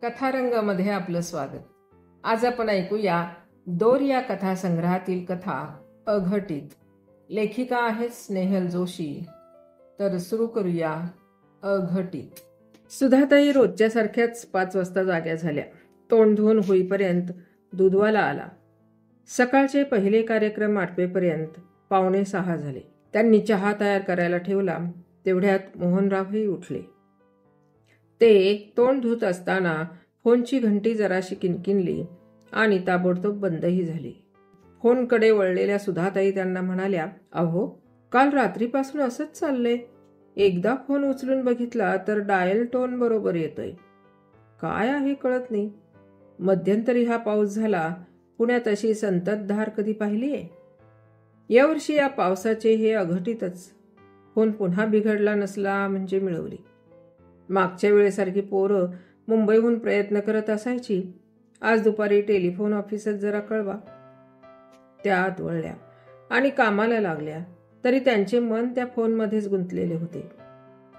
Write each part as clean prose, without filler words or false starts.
कथारंगामध्ये आपलं स्वागत. आज आपण ऐकूया दोर या कथासंग्रहातील कथा अघटित. लेखिका आहेत स्नेहल जोशी. तर सुरू करूया अघटित. सुधाताई रोजच्या सारख्याच 5 वाजता जाग्या झाल्या. तोंड धुवून होईपर्यंत दूधवाला आला. सकाळचे पहिले कार्यक्रम आटपेपर्यंत 5:45 झाले. त्यांनी चहा तयार करायला ठेवला. तेवढ्यात मोहनरावही उठले. ते तोंड धुत असताना फोनची घंटी जराशी किणकिणली आणि ताबडतोब बंदही झाली. फोनकडे वळलेल्या सुधाताई त्यांना म्हणाल्या, अहो, काल रात्रीपासून असंच चाललंय. एकदा फोन उचलून बघितला तर डायल टोन बरोबर येतोय. काय आहे कळत नाही. मध्यंतरी हा पाऊस झाला. पुण्यात अशी संततधार कधी पाहिलीये? यावर्षी या पावसाचे हे अघटितच. फोन पुन्हा बिघडला नसला म्हणजे मिळवली. मागच्या वेळेसारखी पोरं मुंबईहून प्रयत्न करत असायची. आज दुपारी टेलिफोन ऑफिसात जरा कळवा. त्या आत वळल्या आणि कामाला लागल्या. तरी त्यांचे मन त्या फोनमध्येच गुंतलेले होते.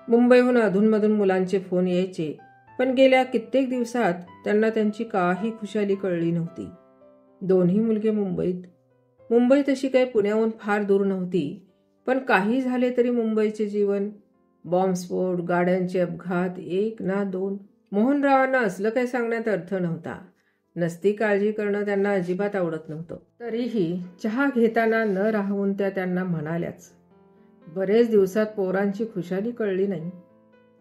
मुंबईहून अधूनमधून मुलांचे फोन यायचे, पण गेल्या कित्येक दिवसात त्यांना त्यांची काही खुशाली कळली नव्हती. दोन्ही मुलगे मुंबईत. मुंबई तशी काही पुण्याहून फार दूर नव्हती, पण काही झाले तरी मुंबईचे जीवन, बॉम्बस्फोट, गाड्यांचे अपघात, 1 ना 2. मोहनरावांना असलं काही सांगण्यात अर्थ नव्हता. नसती काळजी करणं त्यांना अजिबात आवडत नव्हतं. तरीही चहा घेताना न राहून त्या त्यांना म्हणाल्याच, बरेच दिवसात पोरांची खुशाली कळली नाही.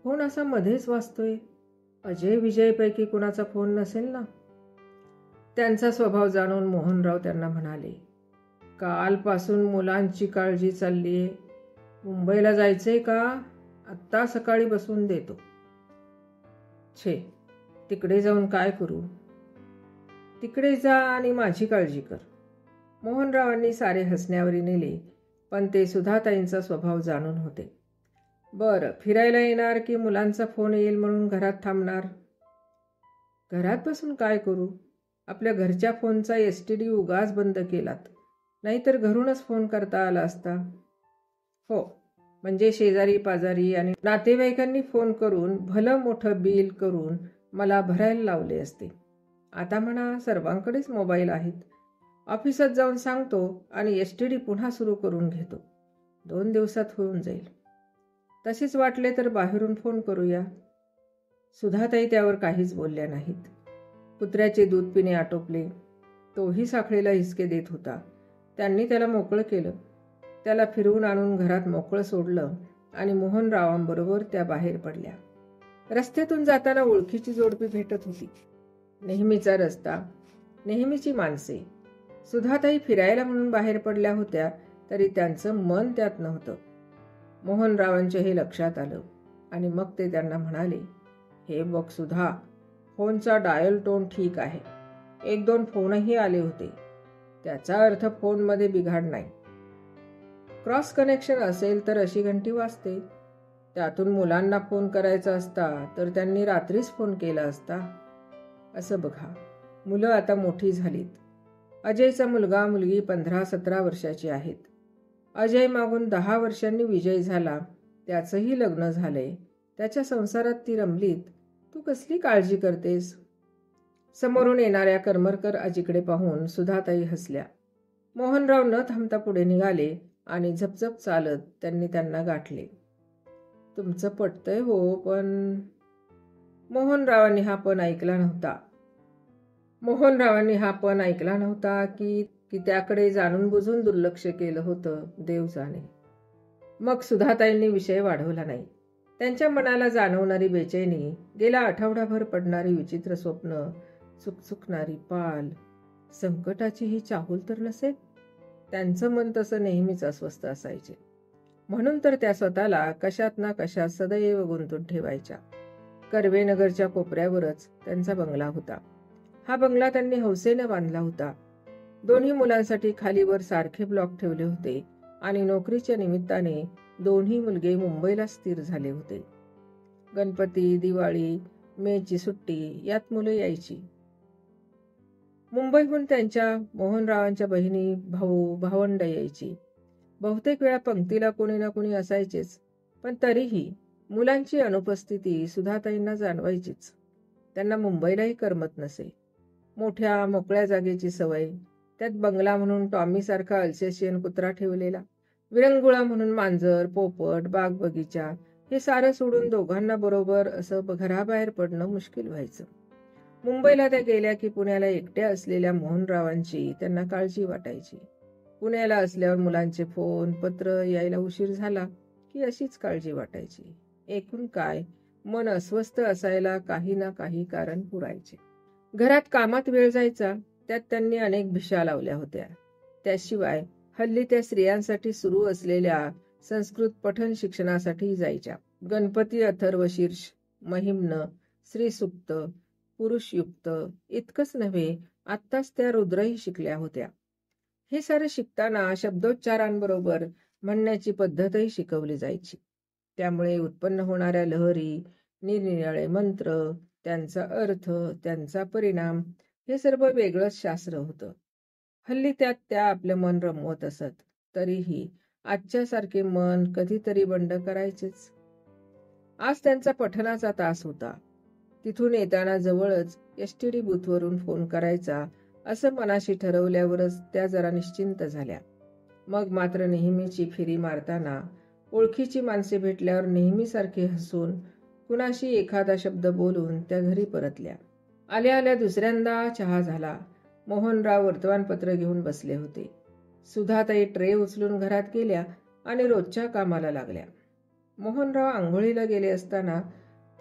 फोन असा मध्येच वाजतोय. अजय विजयपैकी कुणाचा फोन नसेल ना? त्यांचा स्वभाव जाणून मोहनराव त्यांना म्हणाले, कालपासून मुलांची काळजी चाललीये. मुंबईला जायचंय का? आत्ता सकाळी बसवून देतो. छे, तिकडे जाऊन काय करू? तिकडे जा आणि माझी काळजी कर. मोहनरावांनी सारे हसण्यावरी नेले, पण ते सुधाताईंचा स्वभाव जाणून होते. बरं, फिरायला येणार की मुलांचा फोन येईल म्हणून घरात थांबणार? घरात बसून काय करू? आपल्या घरच्या फोनचा STD उगाच बंद केलात. नाहीतर घरूनच फोन करता आला असता. हो, म्हणजे शेजारी पाजारी आणि नातेवाईकांनी फोन करून भलं मोठं बिल करून मला भरायला लावले असते. आता म्हणा सर्वांकडेच मोबाईल आहेत. ऑफिसात जाऊन सांगतो आणि STD पुन्हा सुरू करून घेतो. 2 दिवसात होऊन जाईल. तसेच वाटले तर बाहेरून फोन करूया. सुधाताई त्यावर काहीच बोलल्या नाहीत. कुत्र्याचे दूध पिणे आटोपले. तोही साखळीला हिसके देत होता. त्यांनी त्याला मोकळं केलं. त्याला फिरवून आणून घरात मोकळं सोडलं आणि मोहनरावांबरोबर त्या बाहेर पडल्या. रस्त्यातून जाताना ओळखीची जोडपी भेटत होती. नेहमीचा रस्ता, नेहमीची माणसे. सुधाताई फिरायला म्हणून बाहेर पडल्या होत्या, तरी त्यांचं मन त्यात नव्हतं. मोहनरावांच्या हे लक्षात आलं आणि मग ते त्यांना म्हणाले, हे बघ सुधा, फोनचा डायल टोन ठीक आहे. 1-2 फोनही आले होते. त्याचा अर्थ फोनमध्ये बिघाड नाही. क्रॉस कनेक्शन असेल तर अशी घंटी वाजते. त्यातून मुलांना फोन करायचा असता तर त्यांनी रात्रीच फोन केला असता. असं बघा, मुलं आता मोठी झालीत. अजयचा मुलगा मुलगी 15-17 वर्षाची आहेत. अजय मागून 10 वर्षांनी विजय झाला. त्याचंही लग्न झालंय. त्याच्या संसारात ती रमलीत. तू कसली काळजी करतेस? समोरून येणाऱ्या करमरकर आजीकडे पाहून सुधाताई हसल्या. मोहनराव न थांबता पुढे निघाले आणि झपझप चालत त्यांनी त्यांना गाठले. तुमचं पटतंय हो, पण मोहनरावांनी हा पण ऐकला नव्हता की त्याकडे जाणून बुजून दुर्लक्ष केलं होतं, देव जाणे. मग सुधाताईंनी विषय वाढवला नाही. त्यांच्या मनाला जाणवणारी बेचैनी, गेला आठवडाभर पडणारी विचित्र स्वप्न, चुकचुकणारी पाल, संकटाची ही चाहूल तर नसेल? त्यांचं मन तसं नेहमीच अस्वस्थ असायचे. म्हणून तर त्या स्वतःला कशात ना कशात सदैव गुंतून ठेवायच्या. कर्वेनगरच्या कोपऱ्यावरच त्यांचा बंगला होता. हा बंगला त्यांनी हौसेने बांधला होता. दोन्ही मुलांसाठी खालीवर सारखे ब्लॉक ठेवले होते आणि नोकरीच्या निमित्ताने दोन्ही मुलगे मुंबईला स्थिर झाले होते. गणपती, दिवाळी, मेची सुट्टी यात मुलं यायची. मुंबईहून त्यांच्या मोहनरावांच्या बहिणी, भाऊ, भावंड यायची. बहुतेक वेळा पंक्तीला कोणी ना कोणी असायचेच, पण तरीही मुलांची अनुपस्थिती सुधाताईंना जाणवायचीच. त्यांना मुंबईलाही करमत नसे. मोठ्या मोकळ्या जागेची सवय, त्यात बंगला म्हणून टॉमीसारखा अल्सेशियन कुत्रा ठेवलेला, विरंगुळा म्हणून मांजर, पोपट, बाग बगीचा, हे सारं सोडून दोघांना बरोबर असं घराबाहेर पडणं मुश्किल व्हायचं. मुंबईला त्या गेल्या की पुण्याला एकट्या असलेल्या मोहनरावांची त्यांना काळजी वाटायची. पुण्याला असल्यावर मुलांचे फोन पत्र यायला उशीर झाला की अशीच काळजी वाटायची. एकूण काय, मन अस्वस्थ असायला काही ना काही कारण पुरायचे. घरात कामात वेळ जायचा, त्यात त्यांनी अनेक भिशा लावल्या होत्या. त्याशिवाय हल्ली त्या स्त्रियांसाठी सुरू असलेल्या संस्कृत पठण शिक्षणासाठी जायच्या. गणपती अथर्वशीर्ष, महिम्न, श्रीसुक्त, पुरुषयुक्त इतकंच नव्हे, आत्ताच त्या रुद्रही शिकल्या होत्या. हे सारे शिकताना शब्दोच्चारांबरोबर म्हणण्याची पद्धतही शिकवली जायची. त्यामुळे उत्पन्न होणाऱ्या लहरी, निरनिराळे मंत्र, त्यांचा अर्थ, त्यांचा परिणाम, हे सर्व वेगळंच शास्त्र होतं. हल्ली त्यात त्या आपलं मन रमवत असत. तरीही आजच्यासारखे मन कधीतरी बंड करायचेच. आज त्यांचा पठणाचा तास होता. तिथून येताना जवळच एसटीडी बूथवरून फोन करायचा असं मनाशी ठरवल्यावरच त्या जरा निश्चिंत झाल्या. मग मात्र नेहमीची फेरी मारताना ओळखीची माणसे भेटल्यावर नेहमीसारखे हसून कुणाशी एखादा शब्द बोलून त्या घरी परतल्या. आल्या आल्या दुसऱ्यांदा चहा झाला. मोहनराव वर्तमानपत्र घेऊन बसले होते. सुधाताई ट्रे उचलून घरात गेल्या आणि रोजच्या कामाला लागल्या. मोहनराव आंघोळीला गेले असताना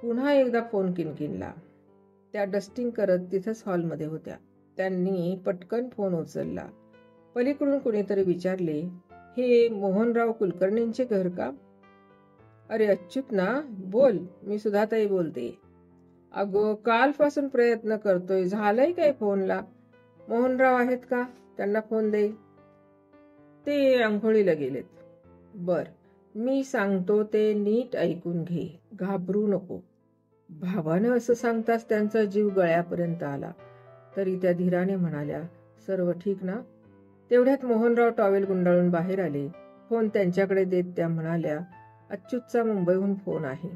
पुन्हा एकदा फोन किणकिणला. त्या डस्टिंग करत तिथंच हॉलमध्ये होत्या. त्यांनी पटकन फोन उचलला. पलीकडून कुणीतरी विचारले, हे मोहनराव कुलकर्णींचे घर का? अरे अच्युत ना, बोल, मी सुधाताई बोलते. अगो, कालपासून प्रयत्न करतोय, झालंय काय फोनला? मोहनराव आहेत का? त्यांना फोन दे. ते आंघोळीला गेलेत. बर, मी सांगतो ते नीट ऐकून घे, घाबरू नको. भावानं असं सांगताच त्यांचा जीव गळ्यापर्यंत आला. तरी त्या धीराने म्हणाल्या, सर्व ठीक ना? तेवढ्यात मोहनराव टॉवेल गुंडाळून बाहेर आले. फोन त्यांच्याकडे देत त्या म्हणाल्या, अच्युतचा मुंबईहून फोन आहे.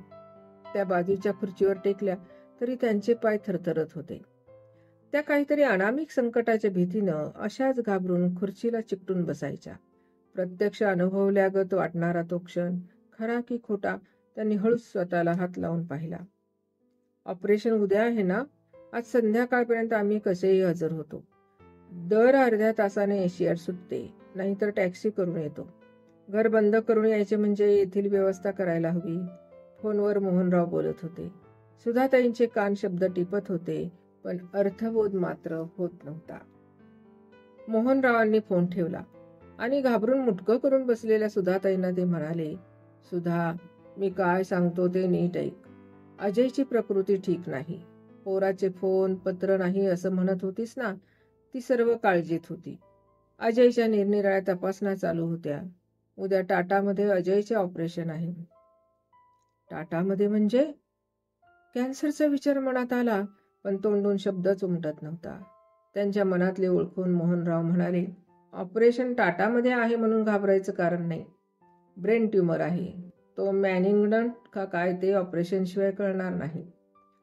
त्या बाजूच्या खुर्चीवर टेकल्या तरी त्यांचे पाय थरथरत होते. त्या काहीतरी अनामिक संकटाच्या भीतीनं अशाच घाबरून खुर्चीला चिकटून बसायच्या. प्रत्यक्ष अनुभवल्यागत वाटणारा तो क्षण खरा की खोटा त्यांनी हळूच स्वतःला हात लावून पाहिला. ऑपरेशन उद्या आहे ना? आज संध्याकाळपर्यंत आम्ही कसेही हजर होतो. दर अर्ध्या तासाने एशियाड सुटते, नाहीतर टॅक्सी करून येतो. घर बंद करून यायचे म्हणजे येथील व्यवस्था करायला हवी. फोनवर मोहनराव बोलत होते. सुधाताईंचे कान शब्द टिपत होते, पण अर्थबोध मात्र होत नव्हता. मोहनरावांनी फोन ठेवला आणि घाबरून मुटकं करून बसलेल्या सुधाताईंना ते म्हणाले, सुधा, मी काय सांगतो ते नीट ऐक. अजयची प्रकृती ठीक नाही. पोराचे फोन पत्र नाही असं म्हणत होतीस ना, ती सर्व काळजीत होती. अजयच्या निरनिराळ्या तपासण्या चालू होत्या. उद्या टाटामध्ये अजयचे ऑपरेशन आहे. टाटामध्ये म्हणजे? कॅन्सरचा विचार मनात आला, पण तोंडून शब्दच उमटत नव्हता. त्यांच्या मनातले ओळखून मोहनराव म्हणाले, ऑपरेशन टाटामध्ये आहे म्हणून घाबरायचं कारण नाही. ब्रेन ट्यूमर आहे. तो मॅनिग्नंट का काय ते ऑपरेशनशिवाय कळणार नाही.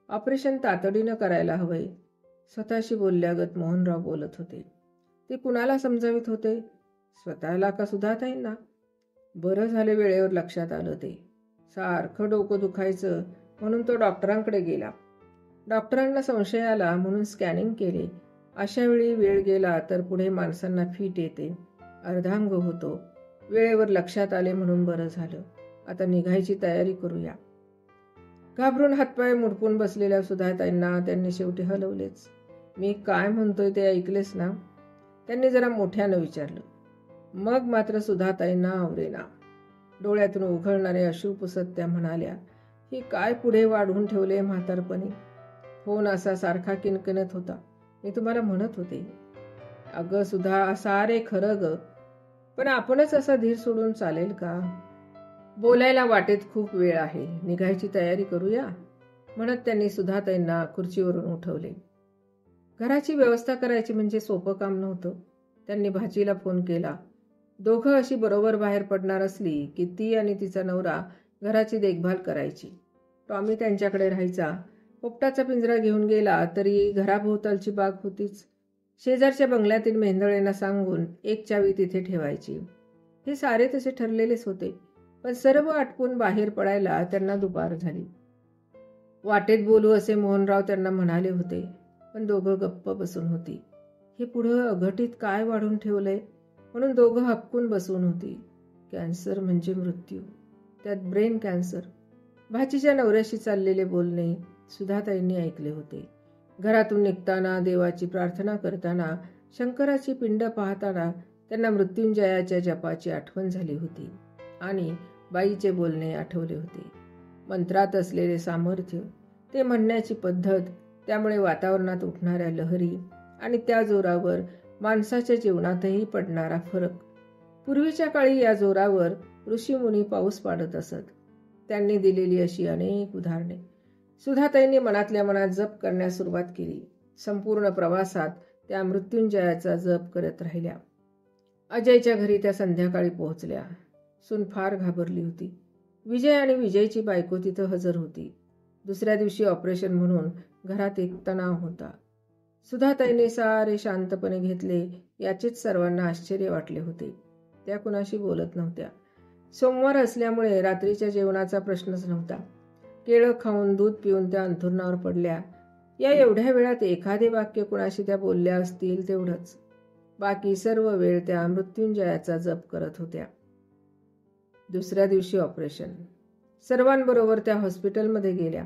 ऑपरेशन तातडीनं करायला हवंय. स्वतःशी बोलल्यागत मोहनराव बोलत होते. ते कुणाला समजावित होते? स्वतःला का सुधाताईंना? बरं झाले वेळेवर लक्षात आलं ते. सारखं डोकं दुखायचं म्हणून तो डॉक्टरांकडे गेला. डॉक्टरांना संशय आला म्हणून स्कॅनिंग केले. अशा वेळी वेळ गेला तर पुढे माणसांना फीट येते, अर्धांग होतो. वेळेवर लक्षात आले म्हणून बरं झालं. आता निघायची तयारी करूया. घाबरून हातपाय मुडपून बसलेल्या सुधाताईंना त्यांनी शेवटी हलवलेच. मी काय म्हणतोय ते ऐकलेस ना? त्यांनी जरा मोठ्यानं विचारलं. मग मात्र सुधाताईंना आवरेना. डोळ्यातून उघळणारे अश्रू पुसत त्या म्हणाल्या, ही काय पुढे वाढवून ठेवले म्हातारपणी. फोन असा सारखा किणकिणत होता. मी तुम्हाला म्हणत होते. अगं सुधा, सारे खरं ग, पण आपणच असा धीर सोडून चालेल का? बोलायला वाटेत खूप वेळ आहे, निघायची तयारी करूया, म्हणत त्यांनी सुधाताईंना खुर्चीवरून उठवले. घराची व्यवस्था करायची म्हणजे सोपं काम नव्हतं. त्यांनी भाचीला फोन केला. दोघं अशी बरोबर बाहेर पडणार असली की ती आणि तिचा नवरा घराची देखभाल करायची. टॉमी त्यांच्याकडे राहायचा. पोपटाचा पिंजरा घेऊन गेला तरी घराभोवतालची बाग होतीच. शेजारच्या बंगल्यातील मेंदळेंना सांगून एक चावी तिथे ठेवायची. हे सारे तसे ठरलेलेच होते, पण सर्व आटपून बाहेर पडायला त्यांना दुपार झाली. वाटेत बोलू असे मोहनराव त्यांना म्हणाले होते, पण दोघं गप्प बसून होती. हे पुढं अघटित काय वाढून ठेवलंय म्हणून दोघं हपकून बसून होती. कॅन्सर म्हणजे मृत्यू, त्यात ब्रेन कॅन्सर. भाचीच्या नवऱ्याशी चाललेले बोलणे सुधाताईंनी ऐकले होते. घरातून निघताना, देवाची प्रार्थना करताना, शंकराची पिंड पाहताना त्यांना मृत्युंजयाच्या जपाची आठवण झाली होती आणि बाईचे बोलणे आठवले होते. मंत्रात असलेले सामर्थ्य, ते म्हणण्याची पद्धत, त्यामुळे वातावरणात उठणाऱ्या लहरी आणि त्या जोरावर माणसाच्या जीवनातही पडणारा फरक. पूर्वीच्या काळी या जोरावर ऋषीमुनी पाऊस पाडत असत. त्यांनी दिलेली अशी अनेक उदाहरणे सुधाताईंनी मनातल्या मनात जप करण्यास सुरुवात केली. संपूर्ण प्रवासात त्या मृत्युंजयाचा जप करत राहिल्या. अजयच्या घरी त्या संध्याकाळी पोहोचल्या. सून फार घाबरली होती. विजय आणि विजयची बायको तिथं हजर होती. दुसऱ्या दिवशी ऑपरेशन म्हणून घरात एक तणाव होता. सुधाताईने सारे शांतपणे घेतले याचेच सर्वांना आश्चर्य वाटले होते. त्या कुणाशी बोलत नव्हत्या. सोमवार असल्यामुळे रात्रीच्या जेवणाचा प्रश्नच नव्हता. केळं खाऊन दूध पिऊन त्या अंथरुणावर पडल्या. या एवढ्या वेळात एखादे वाक्य कुणाशी त्या बोलल्या असतील तेवढंच. बाकी सर्व वेळ त्या मृत्युंजयाचा जप करत होत्या. दुसऱ्या दिवशी ऑपरेशन. सर्वांबरोबर त्या हॉस्पिटलमध्ये गेल्या.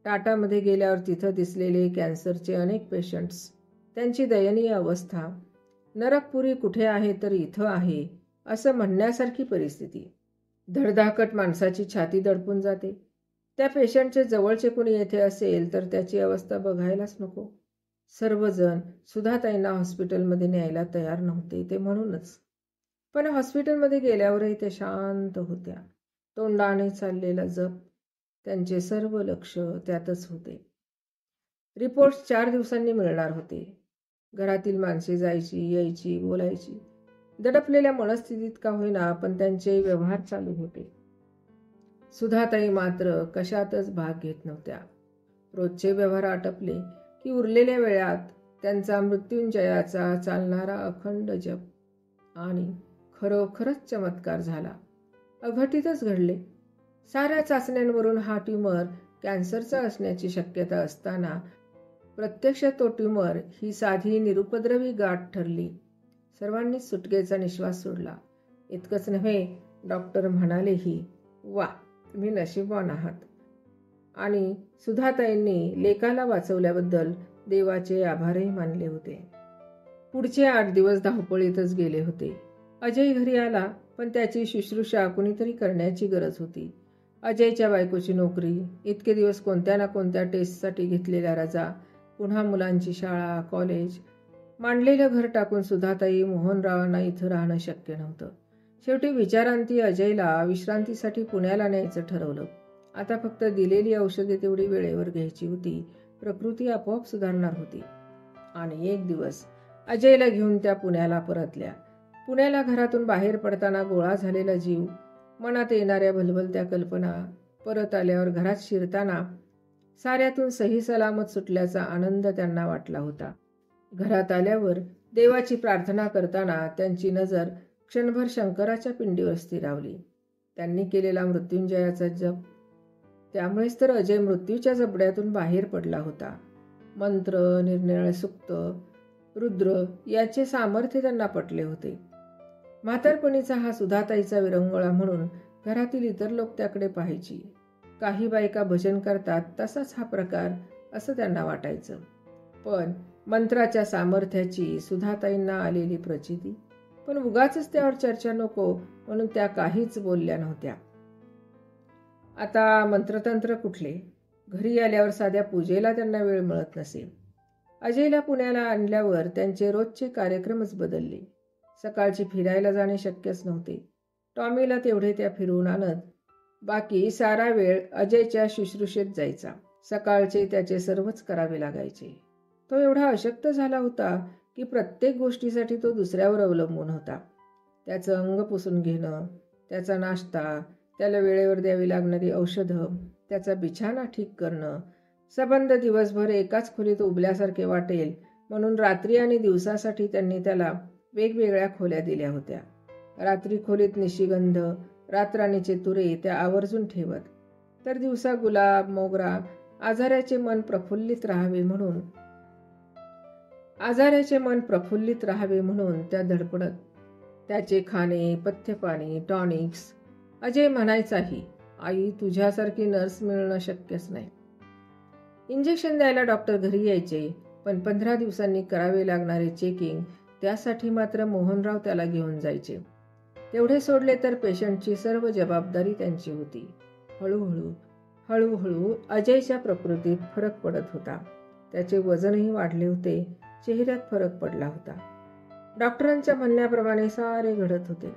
टाटामध्ये गेल्यावर तिथं दिसलेले कॅन्सरचे अनेक पेशंट्स, त्यांची दयनीय अवस्था, नरकपुरी कुठे आहे तर इथं आहे असं म्हणण्यासारखी परिस्थिती. धडधाकट माणसाची छाती दडपून जाते. त्या पेशंटचे जवळचे कोणी येथे असेल तर त्याची अवस्था बघायलाच नको. सर्वजण सुधाताईंना हॉस्पिटलमध्ये न्यायला तयार नव्हते, ते म्हणूनच. पण हॉस्पिटलमध्ये गेल्यावरही त्या शांत होत्या. तोंडाने चाललेला जप, त्यांचे सर्व लक्ष त्यातच होते. रिपोर्ट्स 4 दिवसांनी मिळणार होते. घरातील माणसे जायची, यायची, बोलायची. दडपलेल्या मनस्थितीत का होईना पण त्यांचे व्यवहार चालू होते. सुधाताई मात्र कशातच भाग घेत नव्हत्या. रोजचे व्यवहार आटपले की उरलेल्या वेळात त्यांचा मृत्युंजयाचा चालणारा अखंड जप. आणि खरोखरच चमत्कार झाला. अघटितच घडले. साऱ्या चाचण्यांवरून हा ट्यूमर कॅन्सरचा असण्याची शक्यता असताना प्रत्यक्ष तो ट्यूमर ही साधी निरुपद्रवी गाठ ठरली. सर्वांनीच सुटकेचा निश्वास सोडला. इतकंच नव्हे, डॉक्टर म्हणालेही, वा, तुम्ही नशीबवान आहात. आणि सुधाताईंनी लेकाला वाचवल्याबद्दल देवाचे आभारही मानले होते. पुढचे 8 दिवस धावपळीतच गेले होते. अजय घरी आला, पण त्याची शुश्रूषा कुणीतरी करण्याची गरज होती. अजयच्या बायकोची नोकरी, इतके दिवस कोणत्या ना कोणत्या टेस्टसाठी घेतलेल्या रजा, पुन्हा मुलांची शाळा, कॉलेज. मांडलेलं घर टाकून सुधाताई मोहनरावांना इथं राहणं शक्य नव्हतं. शेवटी विचारांती अजयला विश्रांतीसाठी पुण्याला न्यायचं ठरवलं. आता फक्त दिलेली औषधे तेवढी वेळेवर घ्यायची होती. प्रकृती आपोआप सुधारणार होती. आणि एक दिवस अजयला घेऊन त्या पुण्याला परतल्या. पुण्याला घरातून बाहेर पडताना गोळा झालेला जीव, मनात येणाऱ्या भलभलत्या कल्पना, परत आल्यावर घरात शिरताना साऱ्यातून सही सलामत सुटल्याचा आनंद त्यांना वाटला होता. घरात आल्यावर देवाची प्रार्थना करताना त्यांची नजर क्षणभर शंकराच्या पिंडीवर स्थिरावली. त्यांनी केलेला मृत्युंजयाचा जप, त्यामुळेच तर अजय मृत्यूच्या जबड्यातून बाहेर पडला होता. मंत्र, निरनिराळे सुक्त, रुद्र याचे सामर्थ्य त्यांना पटले होते. म्हातारपणीचा हा सुधाताईचा विरंगुळा म्हणून घरातील इतर लोक त्याकडे पाहायची. काही बायका भजन करतात तसाच हा प्रकार असं त्यांना वाटायचं. पण मंत्राच्या सामर्थ्याची सुधाताईंना आलेली प्रचिती, पण उगाचच त्यावर चर्चा नको म्हणून त्या काहीच बोलल्या नव्हत्या. आता मंत्रतंत्र कुठले? घरी आल्यावर साध्या पूजेला त्यांना वेळ मिळत नसे. अजयला पुण्याला आणल्यावर त्यांचे रोजचे कार्यक्रमच बदलले. सकाळची फिरायला जाणे शक्यच नव्हते. टॉमीला तेवढे त्या फिरवून आणत. बाकी सारा वेळ अजयच्या शुश्रूषेत जायचा. सकाळचे त्याचे सर्वच करावे लागायचे. तो एवढा अशक्त झाला होता की प्रत्येक गोष्टीसाठी तो दुसऱ्यावर अवलंबून होता. त्याचं अंग पुसून घेणं, त्याचा नाश्ता, त्याला वेळेवर द्यावी लागणारी औषधं, त्याचा बिछाना ठीक करणं, सबंध दिवसभर एकाच खोलीत उबल्यासारखे वाटेल म्हणून रात्री आणि दिवसासाठी त्यांनी त्याला वेगवेगळ्या खोल्या दिल्या होत्या. रात्री खोलीत निशिगंध, रातराणीचे तुरे त्या आवर्जून ठेवत, तर दिवसा गुलाब, मोगरा, आजाऱ्याचे मन प्रफुल्लित राहावे म्हणून त्या धडपडत. त्याचे खाणे, पथ्यपाणी, टॉनिक्स. अजय म्हणायचाही, आई तुझ्यासारखी नर्स मिळणं शक्यच नाही. इंजेक्शन द्यायला डॉक्टर घरी यायचे, पण 15 दिवसांनी करावे लागणारे चेकिंग त्यासाठी मात्र मोहनराव त्याला घेऊन जायचे. तेवढे सोडले तर पेशंटची सर्व जबाबदारी त्यांची होती. हळूहळू अजयच्या प्रकृतीत फरक पडत होता. त्याचे वजनही वाढले होते, चेहऱ्यात फरक पडला होता. डॉक्टरांच्या म्हणण्याप्रमाणे सारे घडत होते.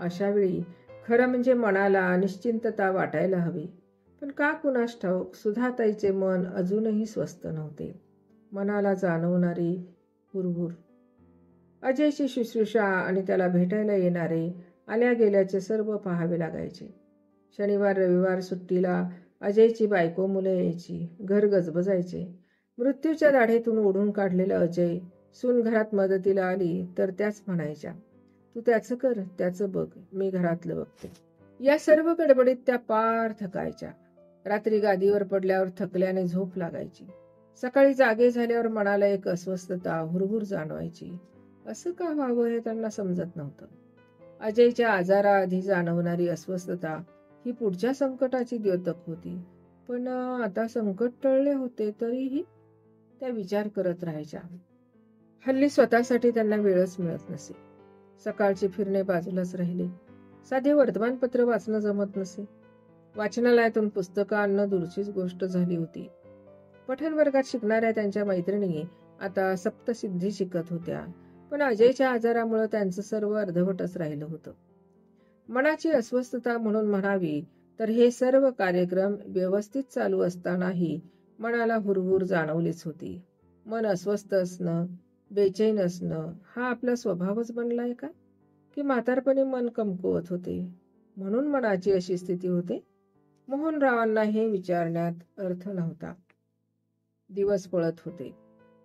अशा वेळी खरं म्हणजे मनाला निश्चिंतता वाटायला हवी. पण का कुणास ठाऊक सुधाताईचे मन अजूनही स्वस्थ नव्हते. मनाला जाणवणारी हुरहुर. अजयची शुश्रूषा आणि त्याला भेटायला येणारे, आल्या गेल्याचे सर्व पाहावे लागायचे. शनिवार रविवार सुट्टीला अजयची बायको मुलं यायची. घर गजबजायचे. मृत्यूच्या दाढेतून ओढून काढलेलं अजय सून घरात मदतीला आली तर त्याच म्हणायच्या, तू त्याचं कर, त्याचं बघ, मी घरातलं बघते. या सर्व गडबडीत त्या पार थकायच्या. रात्री गादीवर पडल्यावर थकल्याने झोप लागायची. सकाळी जागे झाल्यावर मनाला एक अस्वस्थता, हुरहुर जाणवायची. असं का व्हावं हे त्यांना समजत नव्हतं. अजयच्या आजाराआधी जाणवणारी अस्वस्थता ही पुढच्या संकटाची द्योतक होती. पण आता संकट टळले होते तरीही त्या विचार करत राहायच्या. हल्ली स्वतःसाठी त्यांना वेळच मिळत नसे. सकाळचे फिरणे बाजूलाच राहिले. साधे वर्तमानपत्र वाचणं जमत नसे. वाचनालयातून पुस्तकं आणणं दूरचीच गोष्ट झाली होती. पठण वर्गात शिकणाऱ्या त्यांच्या मैत्रिणी आता सप्तसिद्धी शिकत होत्या, पण अजयच्या आजारामुळे त्यांचं सर्व अर्धवटच राहिलं होतं. मनाची अस्वस्थता म्हणून म्हणावी तर हे सर्व कार्यक्रम व्यवस्थित चालू असतानाही मनाला हुरहुर जाणवलीच होती. मन अस्वस्थ असणं, बेचैन असणं हा आपला स्वभावच बनलाय का? की म्हातारपणी मन कमकुवत होते म्हणून मनाची अशी स्थिती होते? मोहनरावांना हे विचारण्यात अर्थ नव्हता. दिवस पळत होते.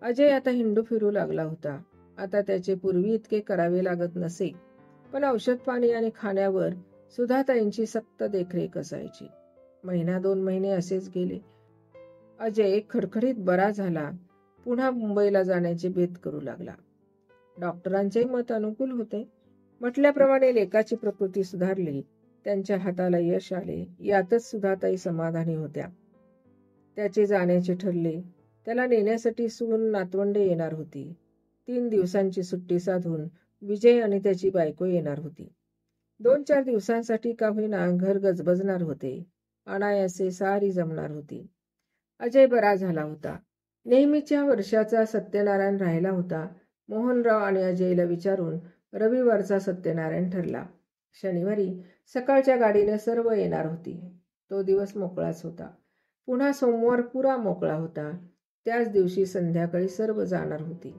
अजय आता हिंडू फिरू लागला होता. आता त्याचे पूर्वी इतके करावे लागत नसे, पण औषध पाणी आणि खाण्यावर सुधाताईंची सक्त देखरेख असायची. 1-2 महिने असेच गेले. अजय खडखडीत बरा झाला. पुन्हा मुंबईला जाण्याचे बेत करू लागला. डॉक्टरांचे मत अनुकूल होते. म्हटल्याप्रमाणे लेकाची प्रकृती सुधारली, त्यांच्या हाताला यश आले, यातच सुधाताई समाधानी होत्या. त्याचे जाण्याचे ठरले. त्याला नेण्यासाठी सून नातवंडे येणार होती. 3 दिवसांची सुट्टी साधून विजय आणि त्याची बायको येणार होती. 2-4 दिवसांसाठी का होईना घर गजबजणार होते. अनायासे सारी जमणार होती. अजय बरा झाला होता. नेहमीच्या वर्षाचा सत्यनारायण राहिला होता. मोहनराव आणि अजयला विचारून रविवारचा सत्यनारायण ठरला. शनिवारी सकाळच्या गाडीने सर्व येणार होती. तो दिवस मोकळाच होता. पुन्हा सोमवार पुरा मोकळा होता. त्याच दिवशी संध्याकाळी सर्व जाणार होती.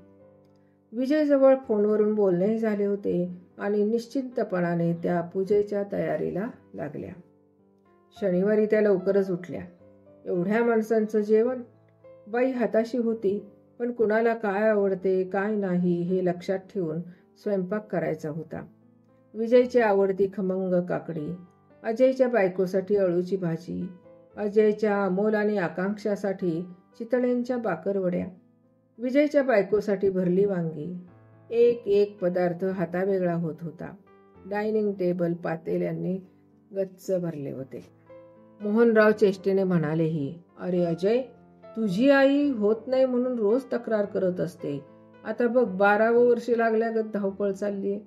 विजयजवळ फोनवरून बोलणेही झाले होते आणि निश्चिंतपणाने त्या पूजेच्या तयारीला लागल्या. शनिवारी त्या लवकरच उठल्या. एवढ्या माणसांचं जेवण? बाई हाताशी होती, पण कुणाला काय आवडते काय नाही हे लक्षात ठेवून स्वयंपाक करायचा होता. विजयची आवडती खमंग काकडी, अजयच्या बायकोसाठी अळूची भाजी, अजयच्या अमोल आणि आकांक्षासाठी चितळ्यांच्या बाकरवड्या, विजयच्या बायकोसाठी भरली वांगी. एक एक पदार्थ हातावेगळा होत होता. डायनिंग टेबल पातेल्यांनी गच्च भरले होते. मोहनराव चेष्टेने म्हणालेही, अरे अजय, तुझी आई होत नाही म्हणून रोज तक्रार करत असते. आता बघ 12वं वर्ष लागल्यागत धावपळ चाललीये.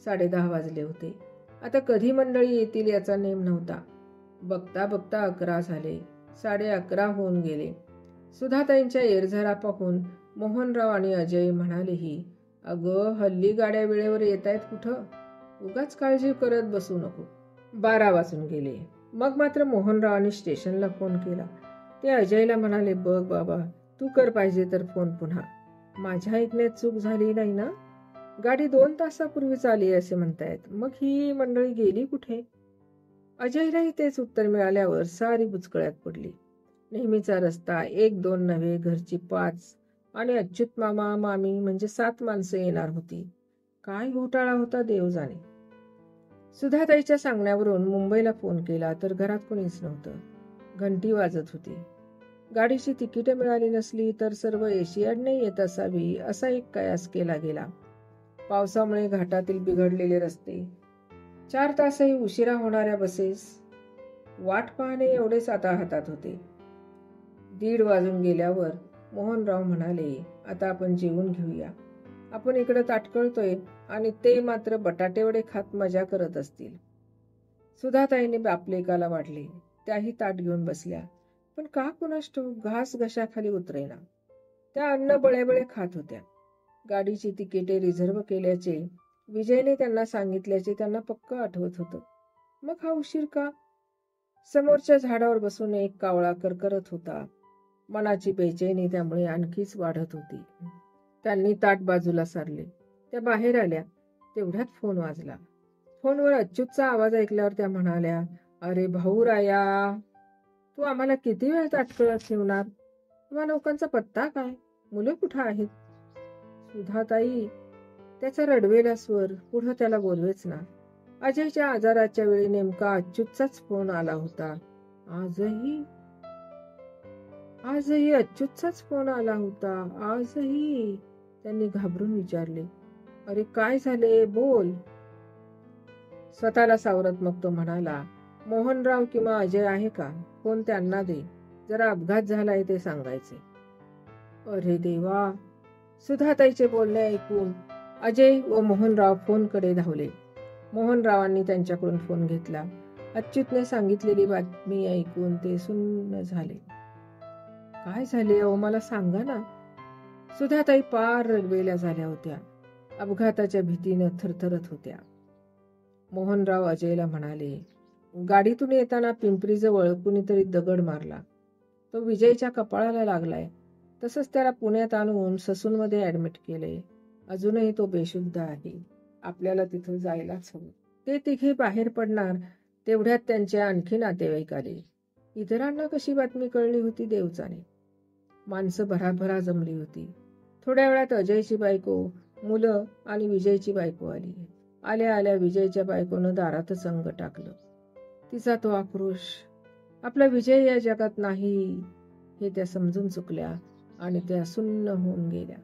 10:30 वाजले होते. आता कधी मंडळी येतील याचा नेम नव्हता. बघता बघता 11 झाले. 11:30 होऊन गेले. सुधाताईंच्या येरझारा पाहून मोहनराव आणि अजय म्हणालेही, अगं हल्ली गाड्या वेळेवर येत आहेत कुठं? उगाच काळजी करत बसू नको. 12 वाजून गेले. मग मात्र मोहनरावांनी स्टेशनला फोन केला. ते अजयला म्हणाले, बघ बाबा, तू कर पाहिजे तर फोन पुन्हा. माझ्या ऐकण्यात चूक झाली नाही ना? गाडी 2 तासापूर्वीच आली असे म्हणतायत. मग ही मंडळी गेली कुठे? अजयलाही तेच उत्तर मिळाल्यावर सारी बुचकळ्यात पडली. नेहमीचा रस्ता 1-2 नव्हे, घरची 5 आणि अच्युत मामा मामी म्हणजे 7 माणसं येणार होती. काय घोटाळा होता देव जाणे. सुधाताईच्या सांगण्यावरून मुंबईला फोन केला तर घरात कोणीच नव्हतं. घंटी वाजत होती. गाडीची तिकीटे मिळाली नसली तर सर्व एशियाडने येत असावी असा एक कयास केला गेला. पावसामुळे घाटातील बिघडलेले रस्ते, 4 तासही उशिरा होणाऱ्या बसेस वाट पाहणे एवढेच आता हातात होते. 1:30 वाजून गेल्यावर मोहनराव म्हणाले, आता आपण जेवून घेऊया. आपण इकडे ताटकळतोय आणि ते मात्र बटाटेवडे खात मजा करत असतील. सुधाताईने बापलेकाला वाढले. त्याही ताट घेऊन बसल्या. पण का कुणास ठाऊक घास घशाखाली उतरेना. त्या अन्न बळेबळे खात होत्या. गाडीची तिकिटे रिझर्व्ह केल्याचे विजयने त्यांना सांगितल्याचे त्यांना पक्क आठवत होतं. मग हा उशीर का? समोरच्या झाडावर बसून एक कावळा करकरत होता. मनाची बेचैनी त्यामुळे आणखीच वाढत होती. त्यांनी ताट बाजूला सारले. त्या बाहेर आल्या. तेवढ्यात फोन वाजला. फोनवर अच्युतचा आवाज ऐकल्यावर त्या म्हणाल्या, अरे भाऊ राया, तू आम्हाला किती वेळ ताटकळत ठेवणार? तुम्हा लोकांचा पत्ता काय? मुलं कुठं आहेत? सुधाताई, त्याचा रडवेला स्वर पुढं त्याला बोलवेच ना. अजयच्या आजाराच्या वेळी नेमका अच्युतचाच फोन आला होता. आजही अच्युतचाच फोन आला होता. आजही? त्यांनी घाबरून विचारले. अरे काय झाले? बोल. स्वतःला सावरत मग तो म्हणाला, मोहनराव किंवा अजय आहे का? फोन त्यांना दे. जरा अपघात झालाय ते सांगायचे. अरे देवा. सुधाताईचे बोलणे ऐकून अजय व मोहनराव फोनकडे धावले. मोहनरावांनी त्यांच्याकडून फोन घेतला. अच्युतने सांगितलेली बातमी ऐकून ते सुन्न झाले. काय झाले अहो, मला सांगा ना. सुधाताई पार रडवेल्या झाल्या होत्या. अपघाताच्या भीतीनं थरथरत होत्या. मोहनराव अजयला म्हणाले, गाडीतून येताना पिंपरीजवळ कुणीतरी दगड मारला. तो विजयच्या कपाळाला लागलाय. तसंच त्याला पुण्यात आणून ससूनमध्ये ऍडमिट केले. अजूनही तो बेशुद्ध आहे. आपल्याला तिथं जायलाच हवं. ते तिघे बाहेर पडणार तेवढ्यात त्यांचे आणखी नातेवाईक आले. इतरांना कशी बातमी कळली होती देव जाणे. माणसं भराभरा जमली होती. थोड्या वेळात अजयची बायको, मुलं आणि विजयची बायको आली. आल्या आल्या विजयच्या बायकोनं दारातच अंग टाकलं. तिचा तो आक्रोश, आपला विजय या जगात नाही हे त्या समजून चुकल्या आणि त्या सुन्न होऊन गेल्या.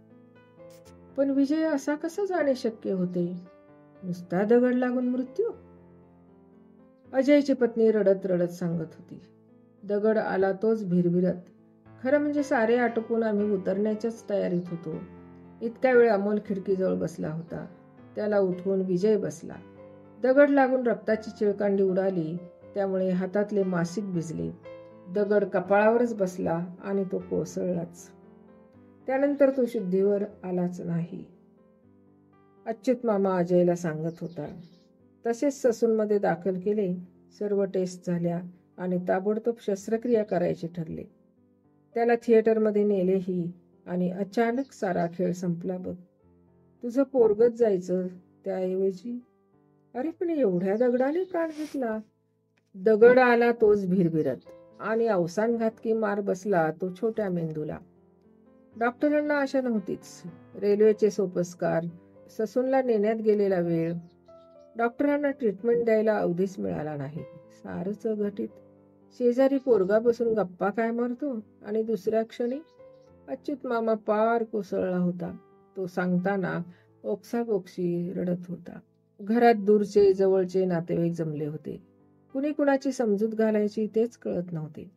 पण विजय असा कसा जाणे शक्य होते? नुसता दगड लागून मृत्यू? अजयची पत्नी रडत रडत सांगत होती. दगड आला तोच भिरभिरत. खरं म्हणजे सारे आटोपून आम्ही उतरण्याच्याच तयारीत होतो. इतका वेळ अमोल खिडकीजवळ बसला होता. त्याला उठवून विजय बसला. दगड लागून रक्ताची चिळकांडी उडाली. त्यामुळे हातातले मासिक भिजले. दगड कपाळावरच बसला आणि तो कोसळलाच. त्यानंतर तो शुद्धीवर आलाच नाही. अच्युत मामा अजयला सांगत होता. तसेच ससूनमध्ये दाखल केले. सर्व टेस्ट झाल्या आणि ताबडतोब शस्त्रक्रिया करायची ठरले. त्याला थिएटरमध्ये नेलेही आणि अचानक सारा खेळ संपला बघ. तुझं पोरगच जायचं त्याऐवजी. अरे पण एवढ्या दगडाने प्राण घेतला. दगड आला तोच भिरभिरत आणि अवसानघातकी मार बसला तो छोट्या मेंदूला. डॉक्टरांना आशा नव्हतीच. रेल्वेचे सोपस्कार, ससूनला नेण्यात गेलेला वेळ, डॉक्टरांना ट्रीटमेंट द्यायला अवधीच मिळाला नाही. सारच अघटित. शेजारी पोरगा बसून गप्पा काय मारतो आणि दुसऱ्या क्षणी अच्युत मामा पार कोसळला होता. तो सांगताना ओक्साबोक्शी रडत होता. घरात दूरचे जवळचे नातेवाईक जमले होते. कुणी कुणाची समजूत घालायची तेच कळत नव्हते.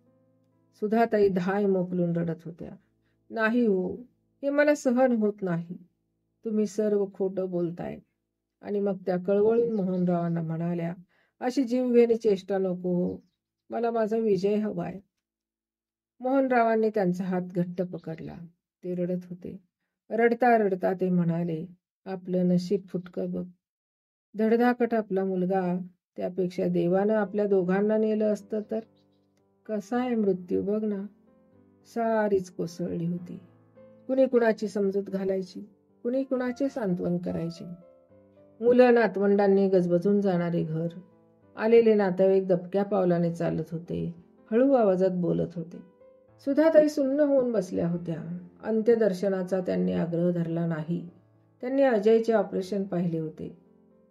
सुधाताई धाय मोकलून रडत होत्या. नाही हो, हे मला सहन होत नाही. तुम्ही सर्व खोटं बोलताय. आणि मग त्या कळवळून मोहनरावांना म्हणाल्या, अशी जीवघेणी चेष्टा नको हो. मला माझा विजय हवाय. मोहनरावांनी त्यांचा हात घट्ट पकडला. ते रडत होते. रडता रडता ते म्हणाले, आपलं नशीब फुटकं बघ. धडधाकट आपला मुलगा, त्यापेक्षा देवानं आपल्या दोघांना नेलं असतं तर. कसा आहे मृत्यू बघ ना. सारीच कोसळली होती. कुणी कुणाची समजूत घालायची, कुणी कुणाचे सांत्वन करायचे. मुलं नातवंडांनी गजबजून जाणारे घर. आलेले नातेवाईक दबक्या पावलाने चालत होते. हळू आवाजात बोलत होते. सुधाताई सुन्न होऊन बसल्या होत्या. अंत्यदर्शनाचा त्यांनी आग्रह धरला नाही. त्यांनी अजयचे ऑपरेशन पाहिले होते.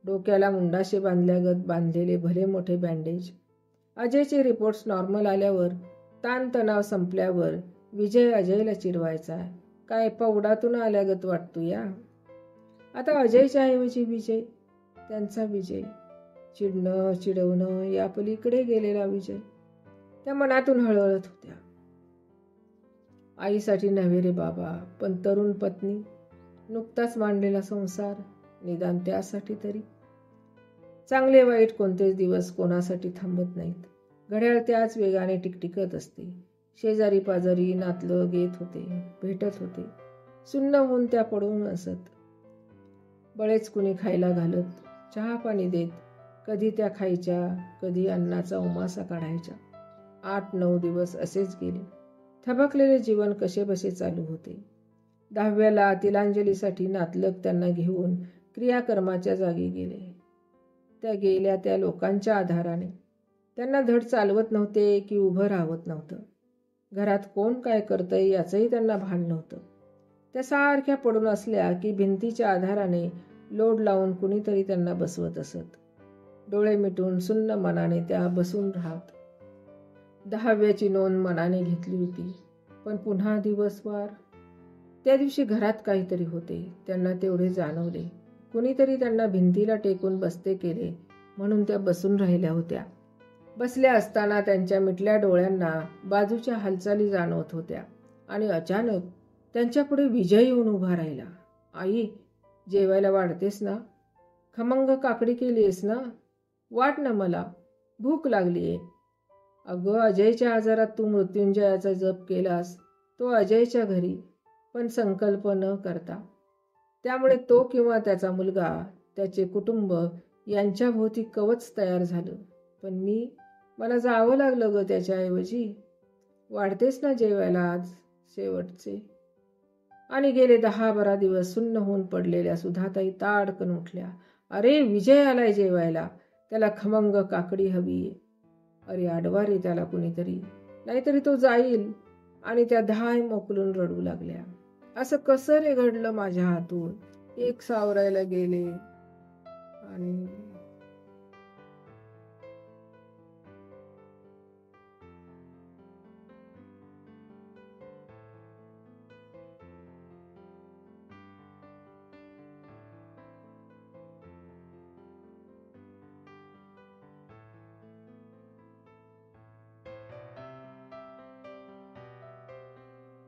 डोक्याला मुंडाशी बांधल्यागत बांधलेले भले मोठे बँडेज. अजयचे रिपोर्ट्स नॉर्मल आल्यावर, ताणतणाव संपल्यावर विजय अजयला चिडवायचा. काय पौडातून आल्यागत वाटतो या. आता अजयच्या ऐवजी विजय, त्यांचा विजय. चिडणं चिडवणं या पलीकडे गेलेला विजय त्या मनातून हळहळत होत्या. आईसाठी नव्हे रे बाबा, पण तरुण पत्नी, नुकताच मांडलेला संसार, निदान त्यासाठी तरी. चांगले वाईट कोणतेच दिवस कोणासाठी थांबत नाहीत. घड्याळ त्याच वेगाने टिकटिकत असते. शेजारी पाजारी नातलग येत होते, भेटत होते. सुन्न होऊन त्या पडून असत. बळेच कुणी खायला घालत, चहा पाणी देत. कधी त्या खायच्या, कधी अन्नाचा उमासा काढायच्या. 8-9 दिवस असेच गेले. थबकलेले जीवन कसेबसे चालू होते. 10व्याला तिलांजलीसाठी नातलग त्यांना घेऊन क्रियाकर्माच्या जागी गेले. त्या गेल्या त्या लोकांच्या आधाराने. त्यांना धड चालवत नव्हते की उभं राहवत नव्हतं. घरात कोण काय करतंय याचंही त्यांना भान नव्हतं. त्या सारख्या पडून असल्या की भिंतीच्या आधाराने लोड लावून कुणीतरी त्यांना बसवत असत. डोळे मिटून सुन्न मनाने त्या बसून राहत. 10व्याची नोंद मनाने घेतली होती, पण पुन्हा दिवसवार. त्या दिवशी घरात काहीतरी होते, त्यांना तेवढे जाणवले. कुणीतरी त्यांना भिंतीला टेकून बसते केले म्हणून त्या बसून राहिल्या होत्या. बसल्या असताना त्यांच्या मिटल्या डोळ्यांना बाजूच्या हालचाली जाणवत होत्या आणि अचानक त्यांच्यापुढे विजय येऊन उभा राहिला. आई, जेवायला वाढतेस ना? खमंग काकडी केलीस ना? वाट ना मला, भूक लागलीये. अगं, अजयच्या आजारात तू मृत्युंजयाचा जप केलास, तो अजयच्या घरी, पण संकल्प न करता. त्यामुळे तो किंवा त्याचा मुलगा, त्याचे कुटुंब यांच्या भोवती कवच तयार झालं. पण मला जावं लागलं ग त्याच्याऐवजी. वाढतेस ना जेवायला आज शेवटचे? आणि गेले 10-12 दिवस सुन्न होऊन पडलेल्या सुधाताई ताडकन उठल्या. अरे, विजय आलाय जेवायला, त्याला खमंग काकडी हवीये. अरे आडवा रे त्याला कुणीतरी, नाहीतरी तो जाईल. आणि त्या 10 मोकलून रडू लागल्या. असं कसं रे घडलं माझ्या हातून? एक सावरायला गेले आणि